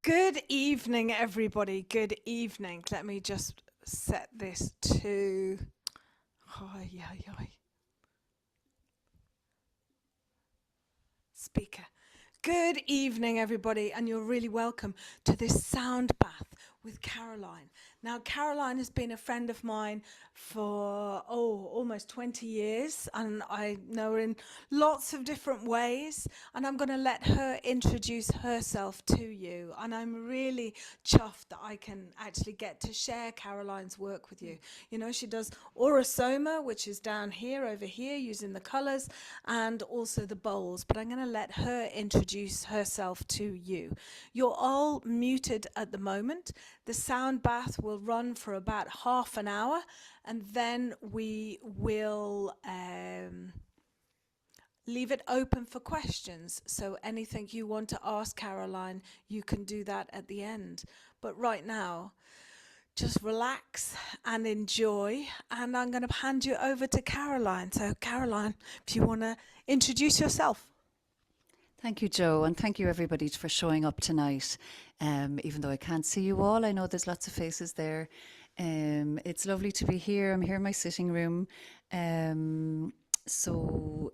Good evening, everybody. Good evening. Let me just set this to speaker. Good evening, everybody, and you're really welcome to this sound bath with Caroline. Now, Caroline has been a friend of mine for almost 20 years, and I know her in lots of different ways, and I'm going to let her introduce herself to you. And I'm really chuffed that I can actually get to share Caroline's work with you. You know, she does Aurosoma, which is down here, over here, using the colors, and also the bowls, but I'm going to let her introduce herself to you. You're all muted at the moment. The sound bath will run for about half an hour, and then we will leave it open for questions. So anything you want to ask Caroline, you can do that at the end. But right now, just relax and enjoy. And I'm going to hand you over to Caroline. So Caroline, if you want to introduce yourself. Thank you, Joe, and thank you everybody for showing up tonight. Even though I can't see you all, I know there's lots of faces there. It's lovely to be here. I'm here in my sitting room. So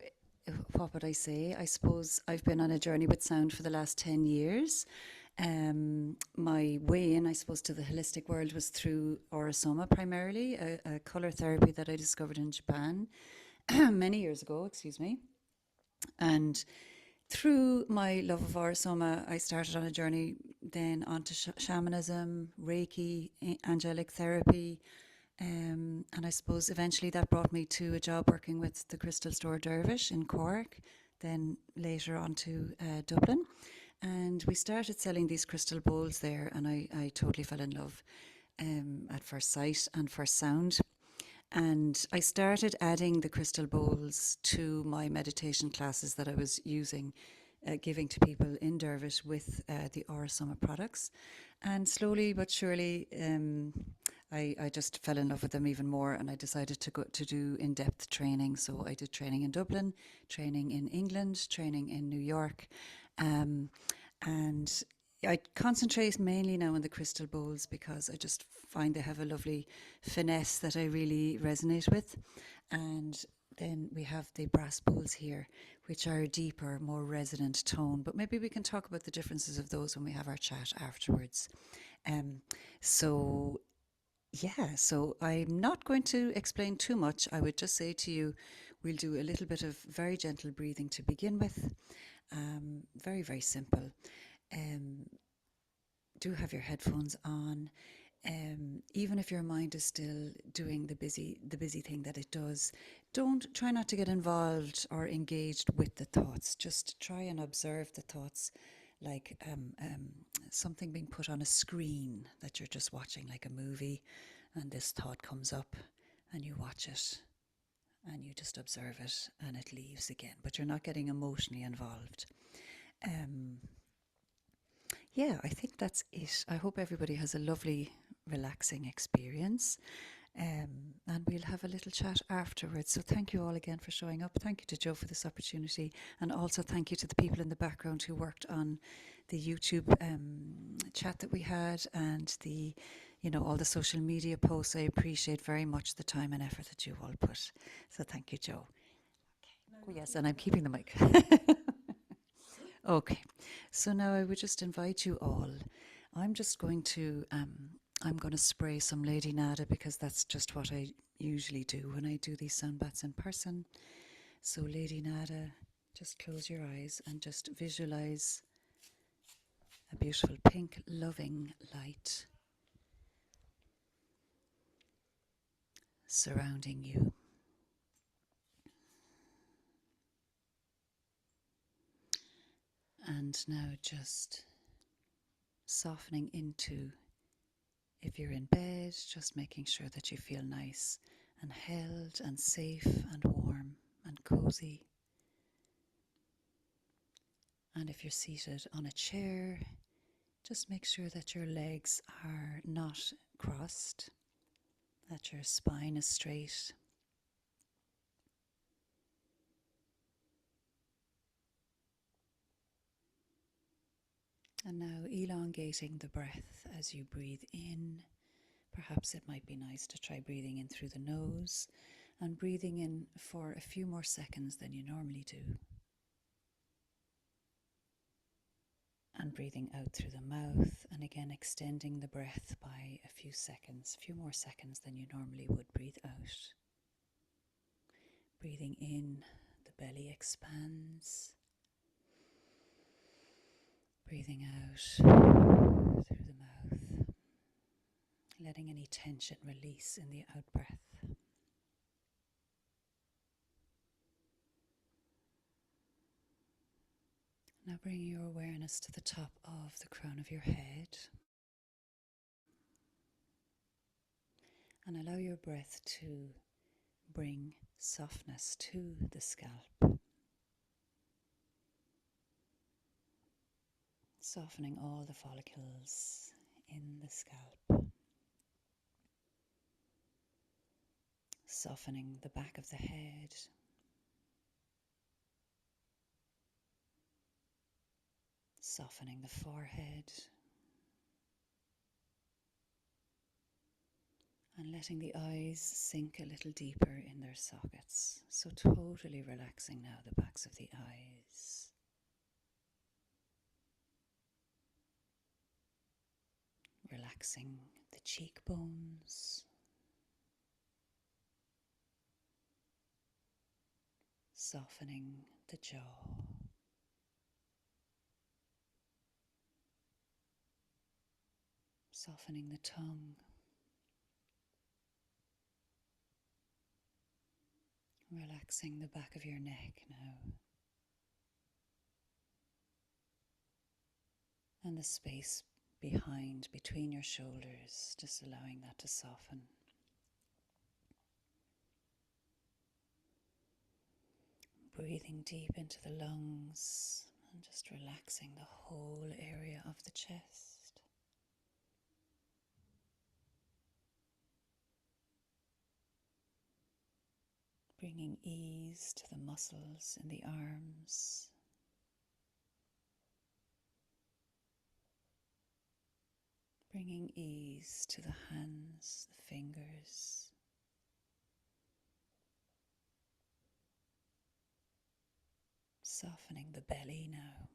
what would I say? I suppose I've been on a journey with sound for the last 10 years. My way in, I suppose, to the holistic world was through Aurosoma primarily, a colour therapy that I discovered in Japan many years ago, and through my love of Aurosoma, I started on a journey then onto shamanism, Reiki, angelic therapy, and I suppose eventually that brought me to a job working with the Crystal Store Dervish in Cork, then later on to Dublin. And we started selling these crystal bowls there, and I totally fell in love at first sight and first sound. And I started adding the crystal bowls to my meditation classes that I was giving to people in Dervish with the Aurosoma products. And slowly but surely, I just fell in love with them even more, and I decided to do in-depth training. So I did training in Dublin, training in England, training in New York, and I concentrate mainly now on the crystal bowls because I just find they have a lovely finesse that I really resonate with. And then we have the brass bowls here, which are a deeper, more resonant tone. But maybe we can talk about the differences of those when we have our chat afterwards. So I'm not going to explain too much. I would just say to you, we'll do a little bit of very gentle breathing to begin with. Very, very simple. Do have your headphones on. Even if your mind is still doing the busy thing that it does, try not to get involved or engaged with the thoughts. Just try and observe the thoughts like something being put on a screen that you're just watching, like a movie, and this thought comes up and you watch it and you just observe it and it leaves again, but you're not getting emotionally involved. I think that's it. I hope everybody has a lovely, relaxing experience. And we'll have a little chat afterwards. So thank you all again for showing up. Thank you to Joe for this opportunity. And also thank you to the people in the background who worked on the YouTube chat that we had and all the social media posts. I appreciate very much the time and effort that you all put. So thank you, Joe. Okay. Oh, yes, and I'm keeping the mic. Okay, so now I would just invite you all. I'm going to spray some Lady Nada because that's just what I usually do when I do these sound baths in person. So Lady Nada, just close your eyes and just visualize a beautiful pink loving light surrounding you. And now just softening into, if you're in bed, just making sure that you feel nice and held and safe and warm and cozy. And if you're seated on a chair, just make sure that your legs are not crossed, that your spine is straight. And now elongating the breath as you breathe in. Perhaps it might be nice to try breathing in through the nose and breathing in for a few more seconds than you normally do. And breathing out through the mouth, and again extending the breath by a few seconds, a few more seconds than you normally would breathe out. Breathing in, the belly expands. Breathing out through the mouth, letting any tension release in the out breath. Now bring your awareness to the top of the crown of your head and allow your breath to bring softness to the scalp, softening all the follicles in the scalp, softening the back of the head, softening the forehead, and letting the eyes sink a little deeper in their sockets. So totally relaxing now the backs of the eyes. Relaxing the cheekbones. Softening the jaw. Softening the tongue. Relaxing the back of your neck now. And the space behind, between your shoulders, just allowing that to soften. Breathing deep into the lungs and just relaxing the whole area of the chest. Bringing ease to the muscles in the arms. Bringing ease to the hands, the fingers. Softening the belly now.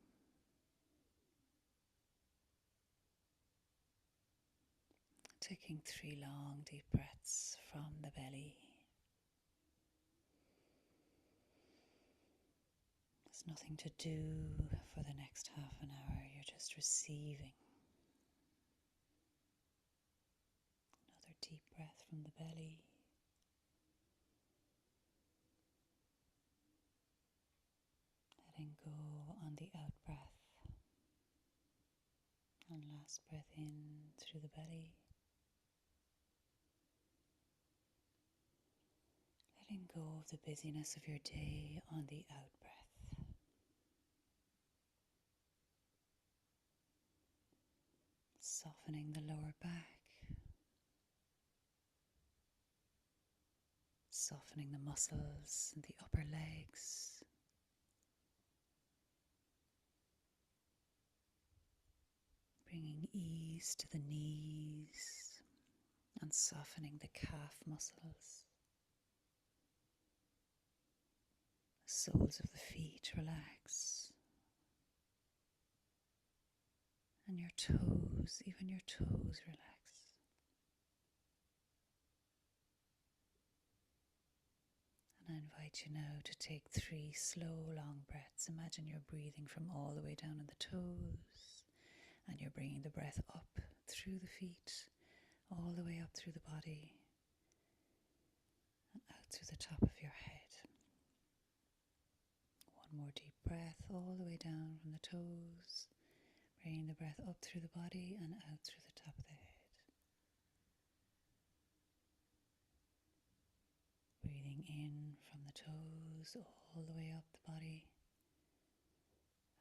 Taking 3 long deep breaths from the belly. There's nothing to do for the next half an hour. You're just receiving. Another deep breath from the belly. Letting go on the out breath. And last breath in through the belly. Letting go of the busyness of your day on the out breath. Softening the lower back. Softening the muscles in the upper legs. Bringing ease to the knees and softening the calf muscles. The soles of the feet relax. And your toes, even your toes relax. And I invite you now to take 3 slow, long breaths. Imagine you're breathing from all the way down in the toes. And you're bringing the breath up through the feet, all the way up through the body, and out through the top of your head. One more deep breath all the way down from the toes, bringing the breath up through the body and out through the top of the head. Breathing in from the toes all the way up the body,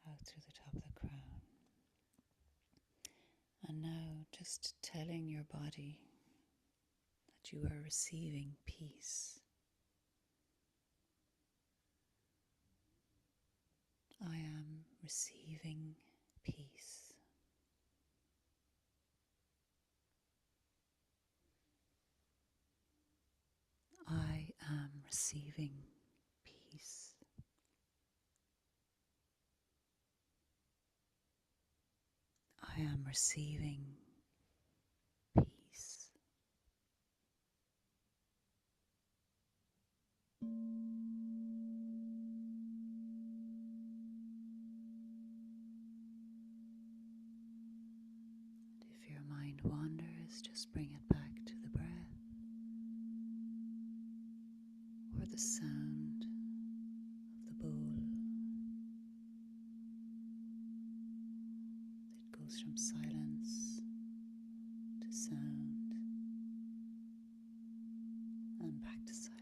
out through the top of the crown. And now just telling your body that you are receiving peace. I am receiving peace. receiving peace. I am receiving peace. If your mind wanders, just bring it back to the breath or the sound of the bowl that goes from silence to sound and back to silence.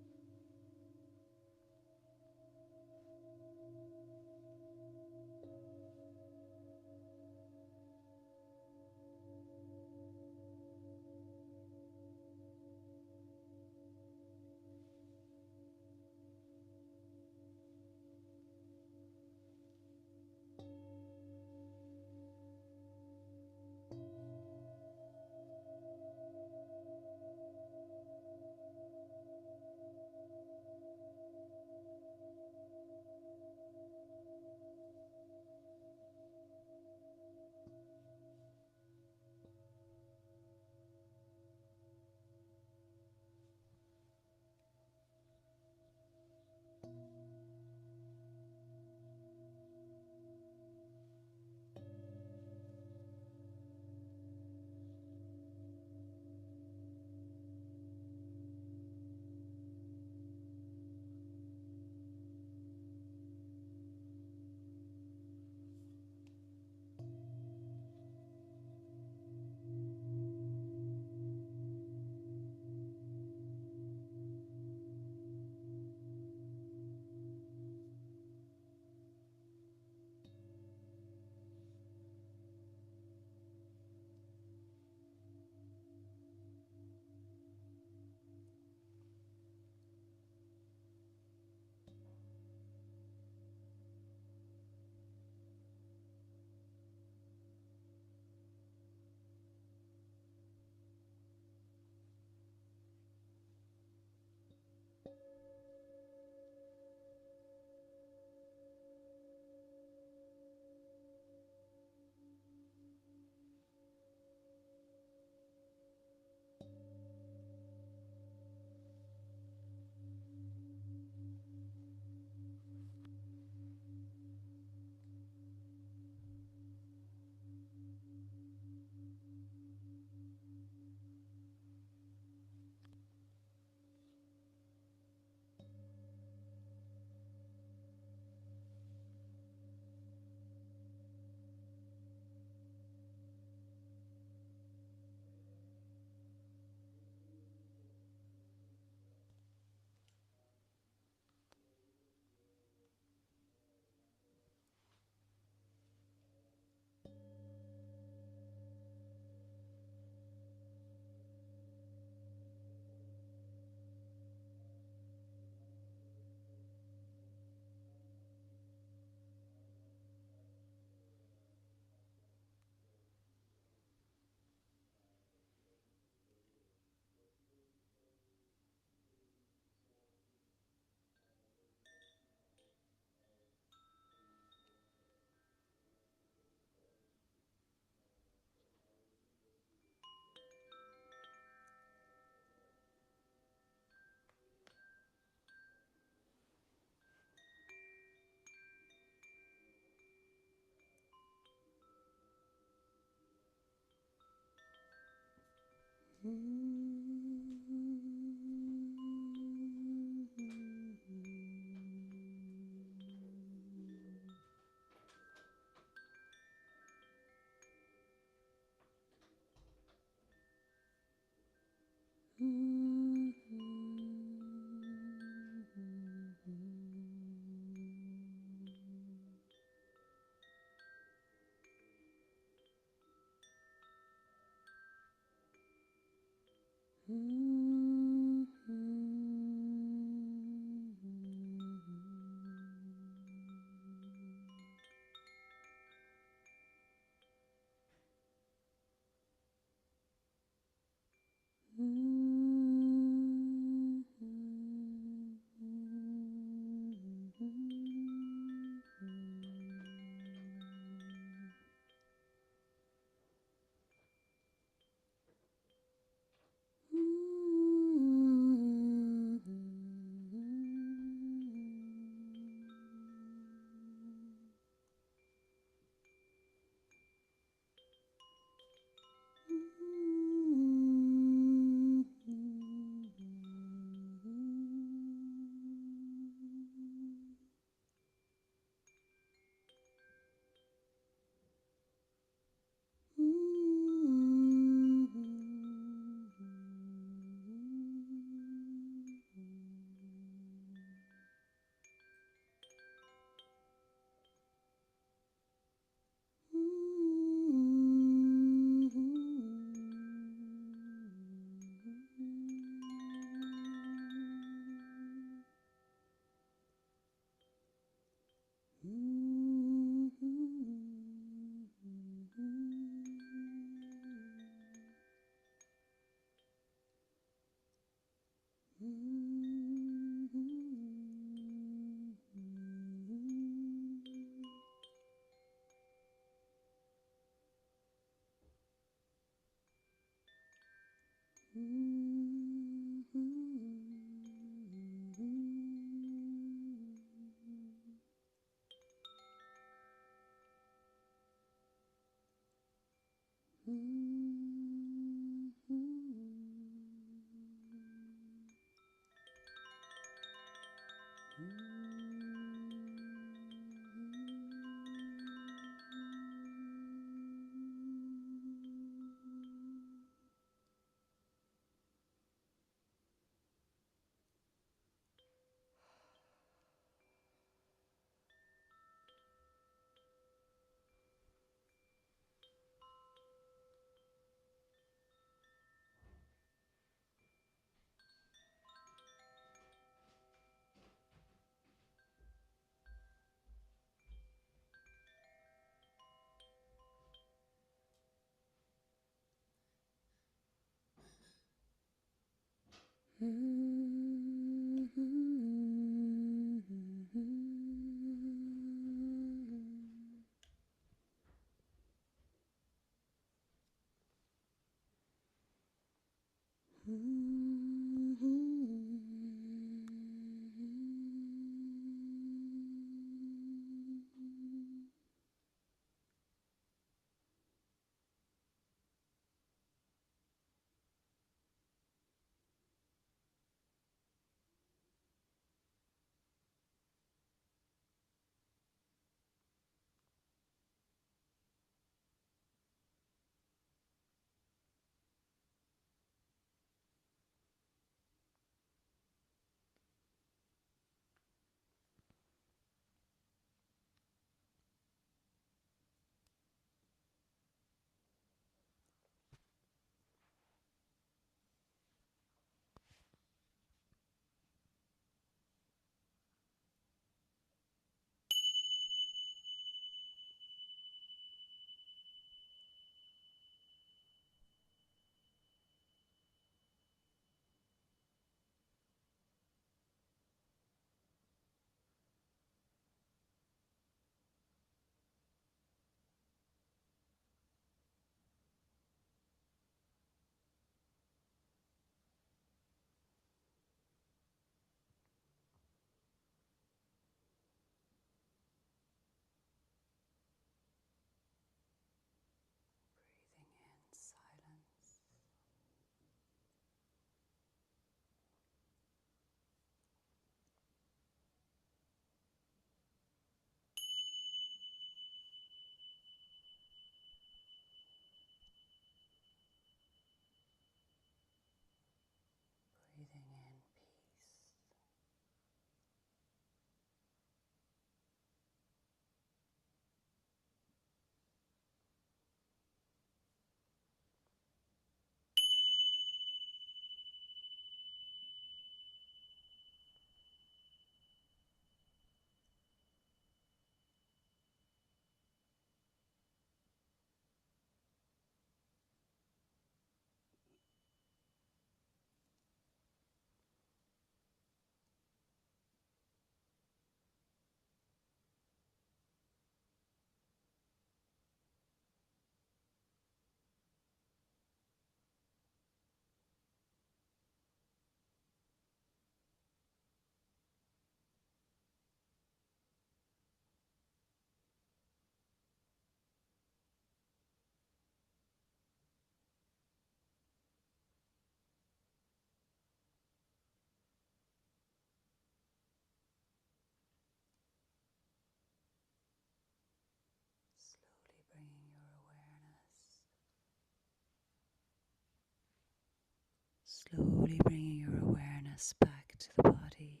Slowly bringing your awareness back to the body.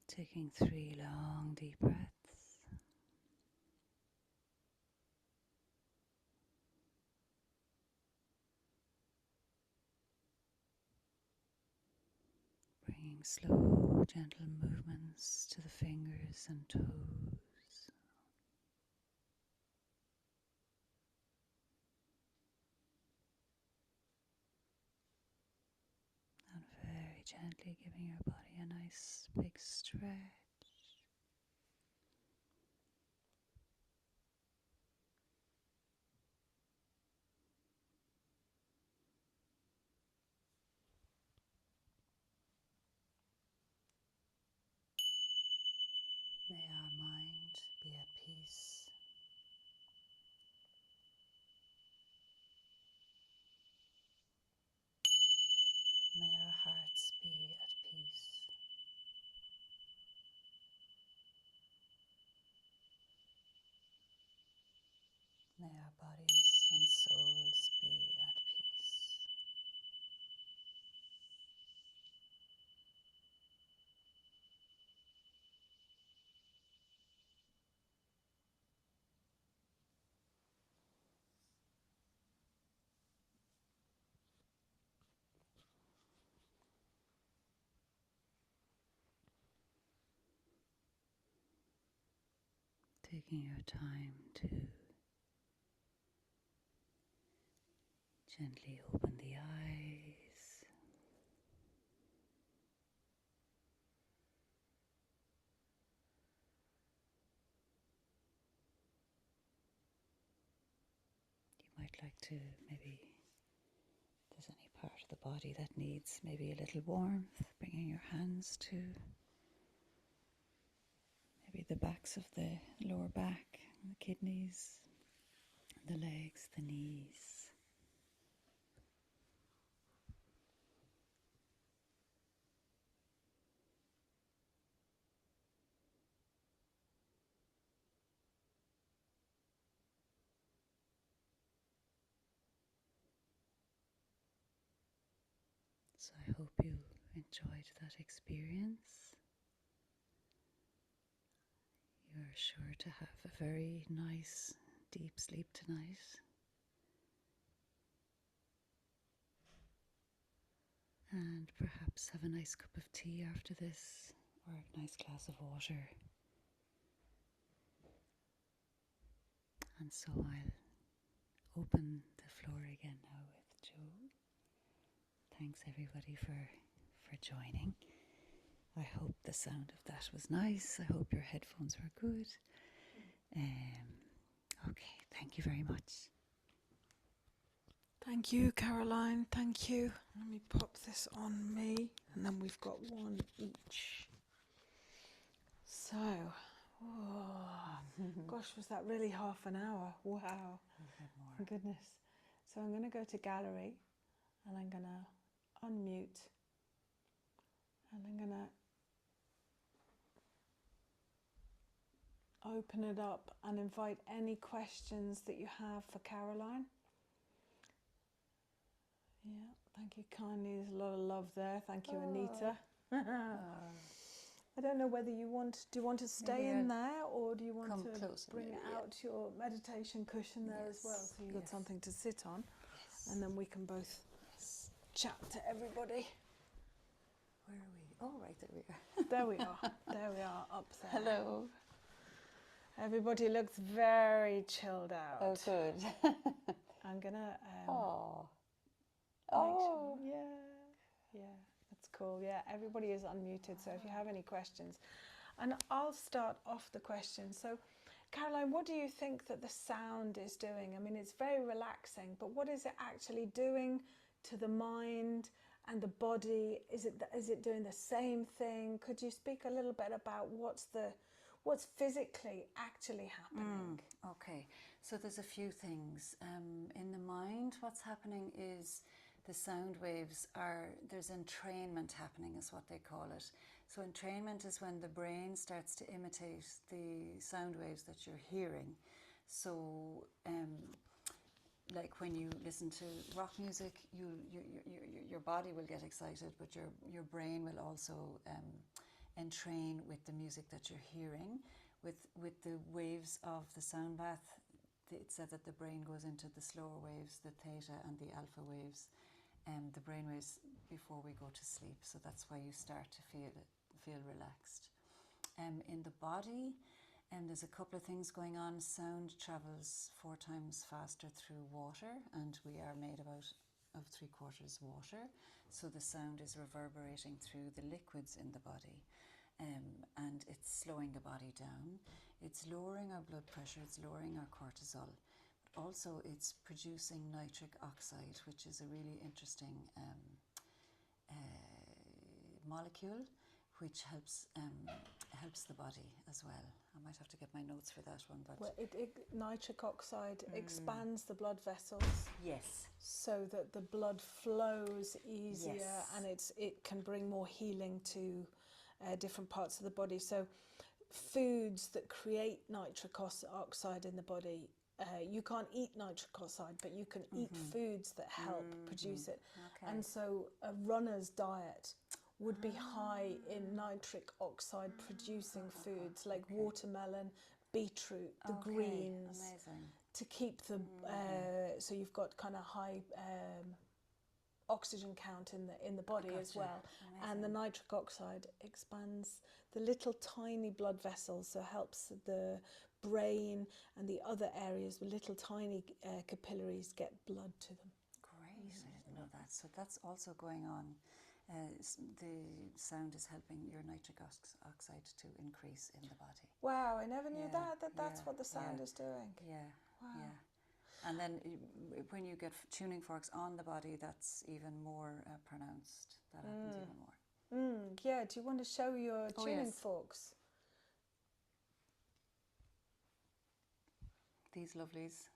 Taking 3 long deep breaths. Bringing slow, gentle movements to the fingers and toes. And very gently giving your body a nice big stretch. May our mind be at peace. May our hearts be at peace. May our bodies and souls be at peace. Taking your time to gently open the eyes. You might like to maybe, if there's any part of the body that needs maybe a little warmth, bringing your hands to maybe the backs of the lower back, the kidneys, the legs, the knees. So I hope you enjoyed that experience. You're sure to have a very nice deep sleep tonight. And perhaps have a nice cup of tea after this, or a nice glass of water. And so I'll open the floor again now with Joe. Thanks everybody for joining. I hope the sound of that was nice. I hope your headphones were good. Okay, thank you very much. Thank you, Caroline. Thank you. Let me pop this on me, and then we've got one each. So, gosh, was that really half an hour? Wow. My goodness. So I'm going to go to gallery, and I'm going to unmute, and I'm going to open it up and invite any questions that you have for Caroline. Yeah, thank you kindly. There's a lot of love there. Thank you, Anita. I don't know whether you want to stay in there, or do you want to bring out your meditation cushion there as well, so you've got something to sit on, and then we can both chat to everybody. Where are we? Oh, right, there we are. There we are. There we are, up there. Hello. Everybody looks very chilled out. Oh, good. I'm gonna. Oh. Sure. Yeah, that's cool. Yeah, everybody is unmuted, so if you have any questions, and I'll start off the questions. So, Caroline, what do you think that the sound is doing? I mean, it's very relaxing, but what is it actually doing to the mind and the body? Is it doing the same thing? Could you speak a little bit about what's physically actually happening? Okay, so there's a few things. In the mind, what's happening is the sound waves there's entrainment happening, is what they call it. So entrainment is when the brain starts to imitate the sound waves that you're hearing. So, like when you listen to rock music, your body will get excited, but your brain will also entrain with the music that you're hearing. With the waves of the sound bath, it said that the brain goes into the slower waves, the theta and the alpha waves, the brain waves before we go to sleep. So that's why you start to feel relaxed. In the body, there's a couple of things going on. Sound travels 4 times faster through water, and we are made of 3/4 water. So the sound is reverberating through the liquids in the body, and it's slowing the body down. It's lowering our blood pressure, it's lowering our cortisol. But also it's producing nitric oxide, which is a really interesting molecule, which helps the body as well. I might have to get my notes for that one, but Well, nitric oxide expands the blood vessels, yes, so that the blood flows easier, Yes. and it can bring more healing to different parts of the body. So foods that create nitric oxide in the body, you can't eat nitric oxide, but you can eat foods that help produce it. Okay. And so a runner's diet would be high in nitric oxide producing foods like watermelon, beetroot, the greens, Amazing. to keep the so you've got kind of high oxygen count in the body as Gotcha. well. And the nitric oxide expands the little tiny blood vessels, so helps the brain and the other areas with little tiny capillaries get blood to them. Great, I didn't know that. So that's also going on. The sound is helping your nitric oxide to increase in the body. Wow, I never knew Yeah, that's yeah, what the sound yeah. is doing. Yeah, Wow. yeah. And then when you get tuning forks on the body, that's even more pronounced. That happens even more. Yeah, do you want to show your Oh, tuning yes. forks? These lovelies.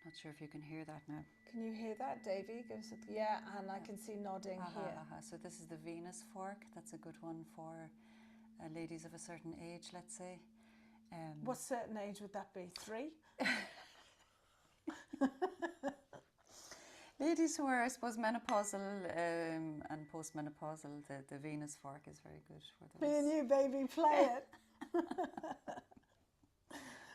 Not sure if you can hear that now. Can you hear that, Davey? Give us yeah, and I can see nodding here. So this is the Venus fork. That's a good one for ladies of a certain age, let's say. What certain age would that be? 3? Ladies who are, I suppose, menopausal and postmenopausal, the Venus fork is very good for those. Me and you, baby, play it.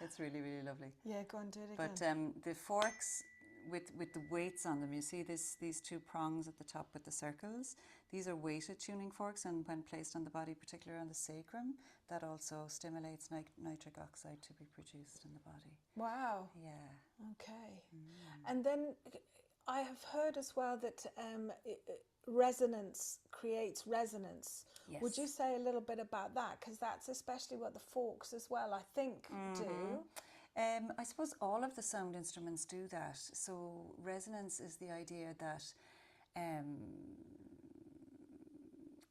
It's really, really lovely. Yeah, go and do it again. But the forks with the weights on them, you see these 2 prongs at the top with the circles. These are weighted tuning forks, and when placed on the body, particularly on the sacrum, that also stimulates nitric oxide to be produced in the body. Wow. Yeah. Okay. And then I have heard as well that resonance creates resonance. Yes. Would you say a little bit about that? Because that's especially what the forks as well, I think, do. I suppose all of the sound instruments do that. So resonance is the idea that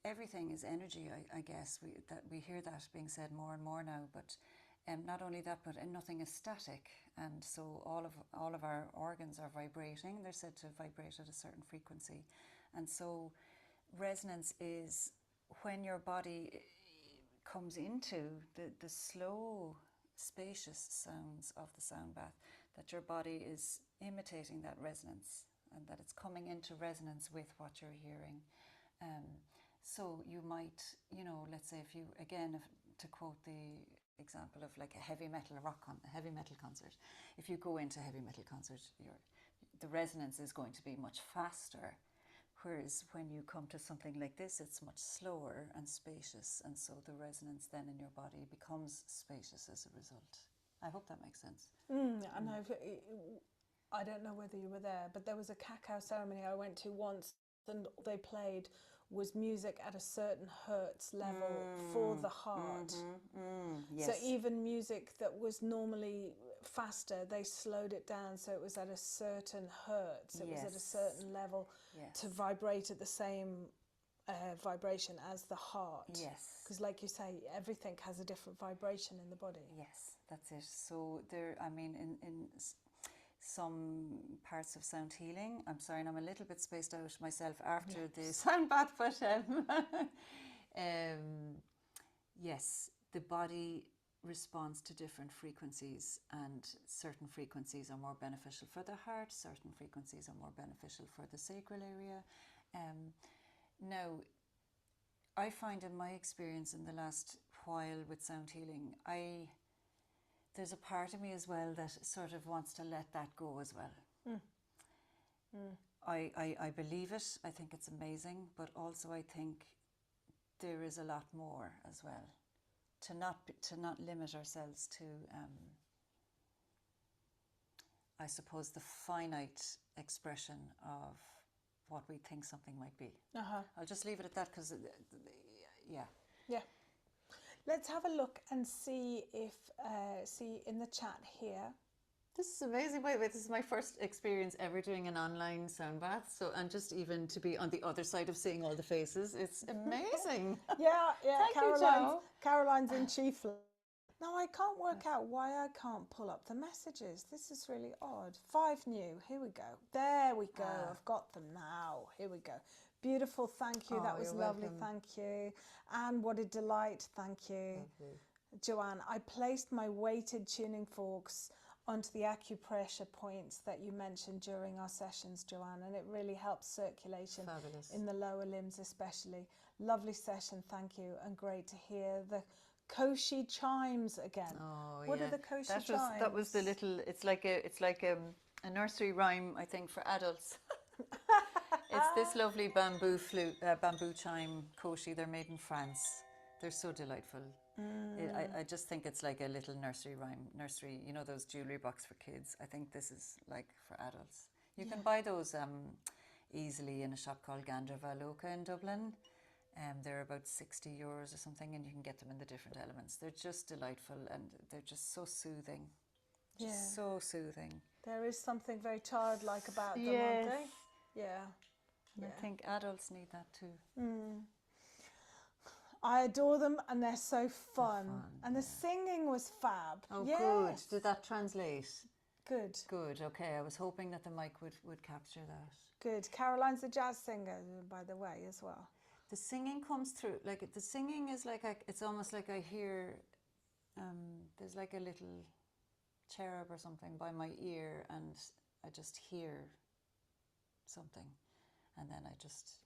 everything is energy, I guess. We hear that being said more and more now, but not only that, but nothing is static. And so all of our organs are vibrating. They're said to vibrate at a certain frequency. And so resonance is when your body comes into the slow, spacious sounds of the sound bath, that your body is imitating that resonance, and that it's coming into resonance with what you're hearing. So you might, let's say to quote the example of like a heavy metal concert, if you go into a heavy metal concert, the resonance is going to be much faster. Whereas when you come to something like this, it's much slower and spacious, and so the resonance then in your body becomes spacious as a result. I hope that makes sense. And I don't know whether you were there, but there was a cacao ceremony I went to once, and all they played was music at a certain hertz level for the heart. Yes. So even music that was normally faster, they slowed it down, so it was at a certain hertz. It was at a certain level to vibrate at the same vibration as the heart. Yes. Because like you say, everything has a different vibration in the body. Yes, that's it. So in some parts of sound healing, I'm sorry, and I'm a little bit spaced out myself after the sound bath, but yes, the body responds to different frequencies, and certain frequencies are more beneficial for the heart, certain frequencies are more beneficial for the sacral area. Now, I find in my experience in the last while with sound healing, there's a part of me as well that sort of wants to let that go as well. I believe it, I think it's amazing, but also I think there is a lot more as well. To not limit ourselves to, I suppose, the finite expression of what we think something might be. I'll just leave it at that because, yeah. Yeah. Let's have a look and see if, see in the chat here. This is amazing. By the way, this is my first experience ever doing an online sound bath. So, and just even to be on the other side of seeing all the faces, it's amazing. Yeah, Thank you, Jo. Caroline's in Qi. Now, I can't work out why I can't pull up the messages. This is really odd. 5 new. Here we go. There we go. I've got them now. Here we go. Beautiful. Thank you. That was lovely. Welcome. Thank you. And what a delight. Thank you. Joanne, I placed my weighted tuning forks onto the acupressure points that you mentioned during our sessions, Joanne, and it really helps circulation. Fabulous. In the lower limbs especially. Lovely session, thank you, and great to hear the Qi chimes again. Oh, what yeah. are the Qi chimes? That was the little. It's like a nursery rhyme, I think, for adults. It's this lovely bamboo flute, bamboo chime Qi. They're made in France. They're so delightful. I just think it's like a little nursery rhyme. Nursery, you know, those jewellery box for kids. I think this is like for adults. You can buy those easily in a shop called Gandra Loca in Dublin. They're about €60 or something, and you can get them in the different elements. They're just delightful, and they're just so soothing. Just so soothing. There is something very childlike about them, Yes. aren't they? Yeah. And I think adults need that too. I adore them, and they're so fun. And the singing was fab. Oh, yes. good. Did that translate? Good. Good. Okay. I was hoping that the mic would capture that. Good. Caroline's a jazz singer, by the way, as well. The singing comes through. Like the singing is like it's almost like I hear. There's like a little cherub or something by my ear, and I just hear something, and then I just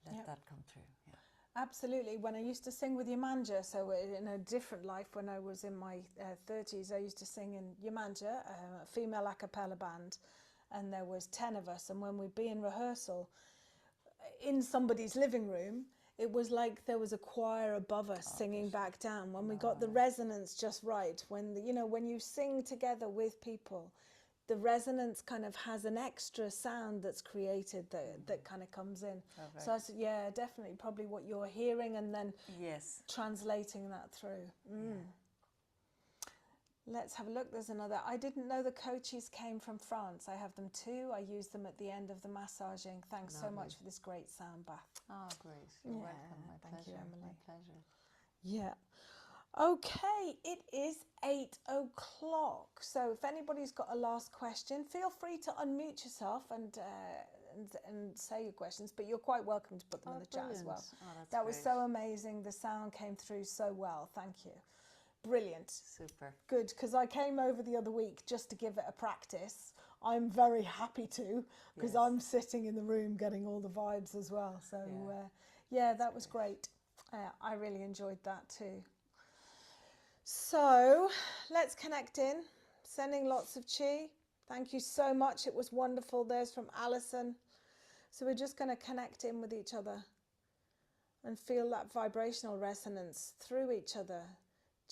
let that come through. Yeah. Absolutely. When I used to sing with Yamanja, so in a different life, when I was in my 30s, I used to sing in Yamanja, a female a cappella band, and there was 10 of us. And when we'd be in rehearsal in somebody's living room, it was like there was a choir above us singing back down. When we got the resonance just right, when when you sing together with people, the resonance kind of has an extra sound that's created that kind of comes in. Okay. So yeah, definitely probably what you're hearing and then translating that through. Let's have a look. There's another. I didn't know the coaches came from France. I have them too. I use them at the end of the massaging. Thanks so much for this great sound bath. Oh, great. You're welcome. My Thank you, Emily. My pleasure. Yeah. Okay, it is 8 o'clock. So if anybody's got a last question, feel free to unmute yourself and say your questions, but you're quite welcome to put them in the chat as well. Oh, that was so amazing. The sound came through so well. Thank you. Brilliant. Super. Good, because I came over the other week just to give it a practice. I'm very happy to, because I'm sitting in the room getting all the vibes as well. So yeah, that was great. I really enjoyed that too. So let's connect in, sending lots of chi. Thank you so much. It was wonderful. There's from Alison. So we're just going to connect in with each other and feel that vibrational resonance through each other.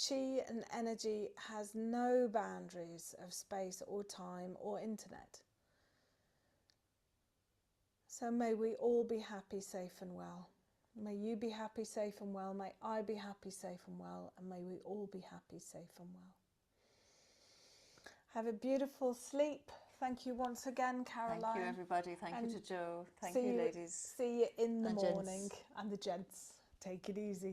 Chi and energy has no boundaries of space or time or internet. So may we all be happy, safe and well. May you be happy, safe and well. May I be happy, safe and well. And may we all be happy, safe and well. Have a beautiful sleep. Thank you once again, Caroline. Thank you, everybody. Thank you to Jo. Thank you, ladies. See you in the And morning. gents. And the gents. Take it easy.